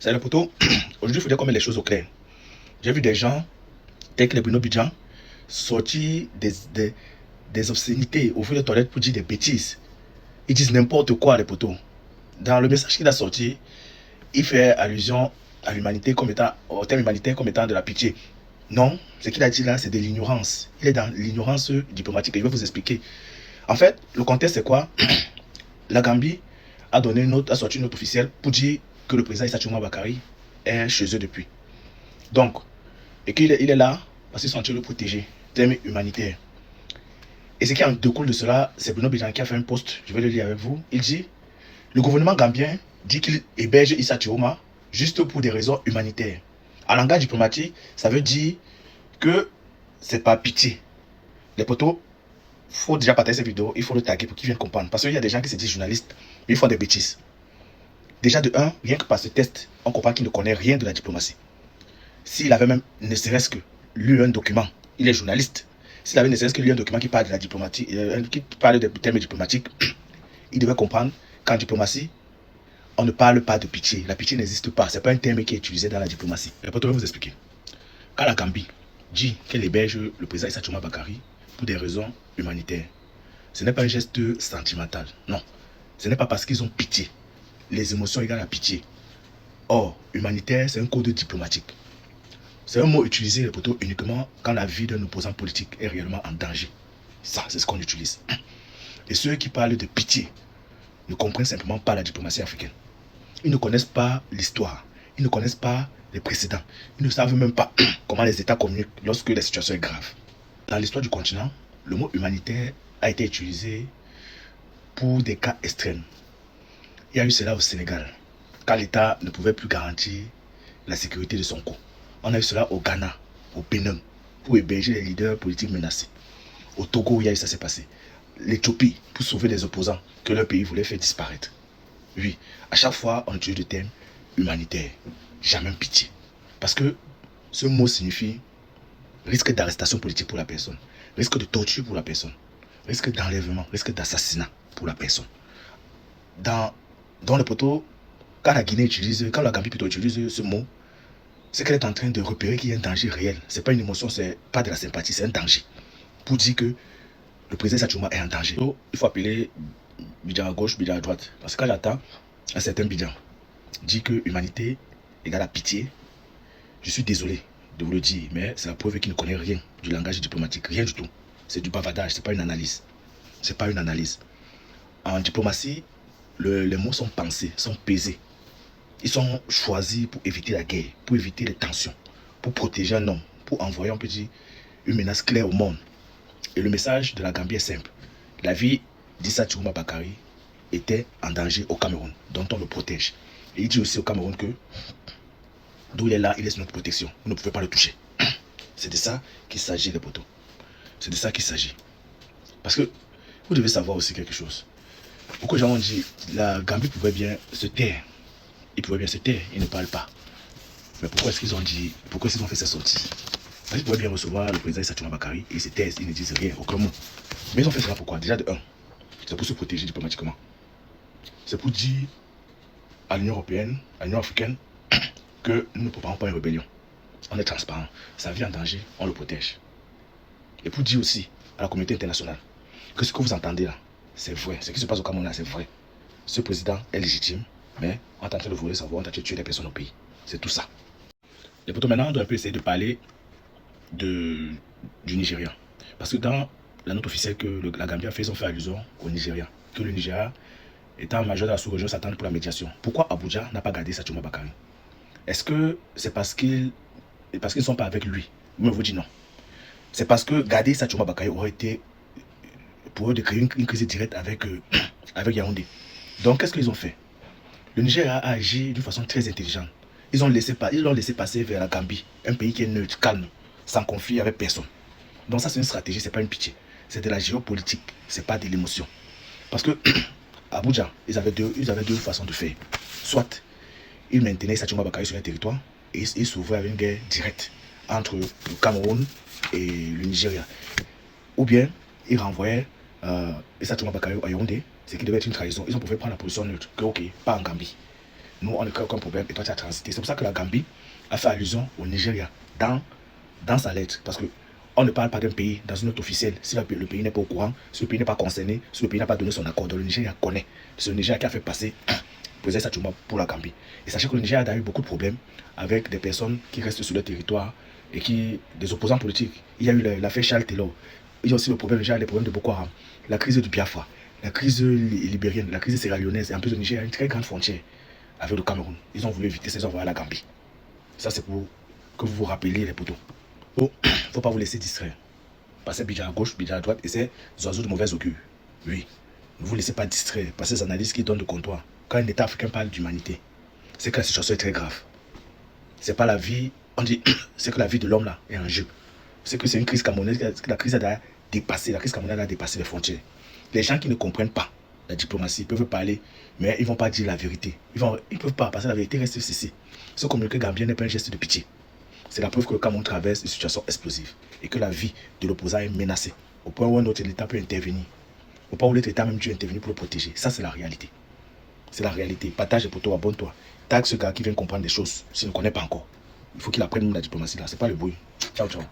C'est le poteau. Aujourd'hui, il faudrait qu'on mette les choses au clair. J'ai vu des gens, tels que les Bruno Bidjan, sortir des obscénités au fond des toilettes pour dire des bêtises. Ils disent n'importe quoi, les poteaux. Dans le message qu'il a sorti, il fait allusion à l'humanité comme étant, au terme humanitaire comme étant de la pitié. Non, ce qu'il a dit là, c'est de l'ignorance. Il est dans l'ignorance diplomatique et je vais vous expliquer. En fait, le contexte, c'est quoi? La Gambie a sorti une note officielle pour dire que le président Issa Chuma Bakary est chez eux depuis. Donc, et qu'il est là parce qu'ils sont en train de le protéger, thème humanitaire. Et ce qui en découle de cela, c'est Bruno Bidjan qui a fait un post, je vais le lire avec vous. Il dit, le gouvernement gambien dit qu'il héberge Issa Chuma juste pour des raisons humanitaires. En langage diplomatique, ça veut dire que c'est pas pitié. Les potos, il faut déjà partager cette vidéo, il faut le taguer pour qu'ils viennent comprendre. Parce qu'il y a des gens qui se disent journalistes, mais ils font des bêtises. Déjà de un, rien que par ce test, on comprend qu'il ne connaît rien de la diplomatie. S'il avait même ne serait-ce que lu un document, il est journaliste. S'il avait ne serait-ce que lu un document qui parle de la diplomatie, qui parle des termes diplomatiques, il devait comprendre qu'en diplomatie, on ne parle pas de pitié. La pitié n'existe pas. Ce n'est pas un terme qui est utilisé dans la diplomatie. Je vais vous expliquer. Quand la Gambie dit qu'elle héberge le président Issa Chuma Bakary pour des raisons humanitaires, ce n'est pas un geste sentimental. Non. Ce n'est pas parce qu'ils ont pitié. Les émotions égale à pitié. Or, humanitaire, c'est un code diplomatique. C'est un mot utilisé plutôt uniquement quand la vie d'un opposant politique est réellement en danger. Ça, c'est ce qu'on utilise. Et ceux qui parlent de pitié ne comprennent simplement pas la diplomatie africaine. Ils ne connaissent pas l'histoire. Ils ne connaissent pas les précédents. Ils ne savent même pas comment les États communiquent lorsque la situation est grave. Dans l'histoire du continent, le mot humanitaire a été utilisé pour des cas extrêmes. Il y a eu cela au Sénégal, quand l'État ne pouvait plus garantir la sécurité de son co. On a eu cela au Ghana, au Bénin, pour héberger les leaders politiques menacés. Au Togo, il y a eu ça s'est passé. L'Éthiopie, pour sauver les opposants que leur pays voulait faire disparaître. Oui, à chaque fois, on utilise le terme humanitaire, jamais pitié. Parce que ce mot signifie risque d'arrestation politique pour la personne, risque de torture pour la personne, risque d'enlèvement, risque d'assassinat pour la personne. Dans le poteau, quand la Gambie plutôt utilise ce mot, c'est qu'elle est en train de repérer qu'il y a un danger réel. Ce n'est pas une émotion, c'est pas de la sympathie, c'est un danger. Pour dire que le président Issa Chuma est en danger. Donc, il faut appeler Bidjan à gauche, Bidjan à droite. Parce que quand j'attends un certain Bidjan dit que humanité égale à pitié, je suis désolé de vous le dire, mais c'est la preuve qu'il ne connaît rien du langage diplomatique, rien du tout. C'est du bavardage, c'est pas une analyse. C'est pas une analyse. En diplomatie, les mots sont pensés, sont pesés. Ils sont choisis pour éviter la guerre, pour éviter les tensions, pour protéger un homme, pour envoyer, on peut dire, une menace claire au monde. Et le message de la Gambie est simple. La vie d'Issa Chuma Bakary était en danger au Cameroun, dont on le protège. Et il dit aussi au Cameroun que d'où il est là, il est sous notre protection. Vous ne pouvez pas le toucher. C'est de ça qu'il s'agit, les poteaux. C'est de ça qu'il s'agit. Parce que vous devez savoir aussi quelque chose. Beaucoup de gens ont dit la Gambie pouvait bien se taire. Ils pouvaient bien se taire, ils ne parlent pas. Mais pourquoi est-ce qu'ils ont dit, pourquoi est-ce qu'ils ont fait cette sortie? Parce qu'ils pouvaient bien recevoir le président Issa Chuma Bakary et ils se taisent, ils ne disent rien, aucun mot. Mais ils ont fait cela pourquoi? Déjà de un, c'est pour se protéger diplomatiquement. C'est pour dire à l'Union européenne, à l'Union africaine, que nous ne préparons pas une rébellion. On est transparent. Sa vie en danger, on le protège. Et pour dire aussi à la communauté internationale que ce que vous entendez là, c'est vrai. Ce qui se passe au Cameroun là, c'est vrai. Ce président est légitime, mais on est en train de voler savoir, on est en train de tuer des personnes au pays. C'est tout ça. Et pourtant maintenant, on doit un peu essayer de parler du Nigeria. Parce que dans la note officielle que la Gambie a fait, ils ont fait allusion au Nigeria. Que le Nigeria, étant majeur de la sous-région, s'attend pour la médiation. Pourquoi Abuja n'a pas gardé Issa Chuma Bakary? Est-ce que c'est parce qu'ils ne sont pas avec lui? Moi, je vous dis non. C'est parce que garder Issa Chuma Bakary aurait été pour eux de créer une crise directe avec Yaoundé. Donc, qu'est-ce qu'ils ont fait? Le Nigeria a agi d'une façon très intelligente. Ils l'ont laissé passer vers la Gambie, un pays qui est neutre, calme, sans conflit avec personne. Donc ça, c'est une stratégie, c'est pas une pitié. C'est de la géopolitique, c'est pas de l'émotion. Parce que à Abuja, ils avaient deux façons de faire. Soit ils maintenaient Issa Chuma Bakary sur le territoire et ils s'ouvraient avec une guerre directe entre le Cameroun et le Nigeria. Ou bien ils renvoyaient Issa Chuma Bakary à Yaoundé, ce qui devait être une trahison. Ils ont pu prendre la position neutre, que ok, pas en Gambie. nous, on ne crée aucun problème et toi, tu as transité. C'est pour ça que la Gambie a fait allusion au Nigeria dans sa lettre. Parce que on ne parle pas d'un pays dans une note officielle si le pays n'est pas au courant, si le pays n'est pas concerné, si le pays n'a pas donné son accord. Donc le Nigeria connaît. C'est le Nigeria qui a fait passer le président Sachouma pour la Gambie. Et sachez que le Nigeria a eu beaucoup de problèmes avec des personnes qui restent sur le territoire et des opposants politiques. Il y a eu l'affaire Charles Taylor. Il y a aussi le problème, les problèmes de Boko Haram, la crise du Biafra, la crise libérienne, la crise sierra-léonaise. Et en plus, le Nigeria a une très grande frontière avec le Cameroun. Ils ont voulu éviter ces envois à la Gambie. Ça, c'est pour que vous vous rappeliez les poteaux. Oh, il ne faut pas vous laisser distraire. Passez Bidja à gauche, Bidja à droite, et c'est des oiseaux de mauvaise augure. Oui. Ne vous laissez pas distraire par ces analyses qui donnent de comptoir. Quand un État africain parle d'humanité, c'est que la situation est très grave. C'est pas la vie, on dit, c'est que la vie de l'homme là est en jeu. C'est que c'est une crise camerounaise, la crise a dépassé, la crise camerounaise a dépassé les frontières. Les gens qui ne comprennent pas la diplomatie peuvent parler, mais ils ne vont pas dire la vérité. Ils ne peuvent pas, parce que la vérité reste ceci. Ce communiqué gambien n'est pas un geste de pitié. C'est la preuve que le Cameroun traverse une situation explosive et que la vie de l'opposant est menacée. Au point où un autre État peut intervenir. Au point où l'autre État même dû intervenir pour le protéger. Ça, c'est la réalité. C'est la réalité. Partage les poteaux, abonne-toi. Tag ce gars qui vient comprendre des choses s'il ne connaît pas encore. Il faut qu'il apprenne même la diplomatie là. C'est pas le bruit. Ciao, ciao.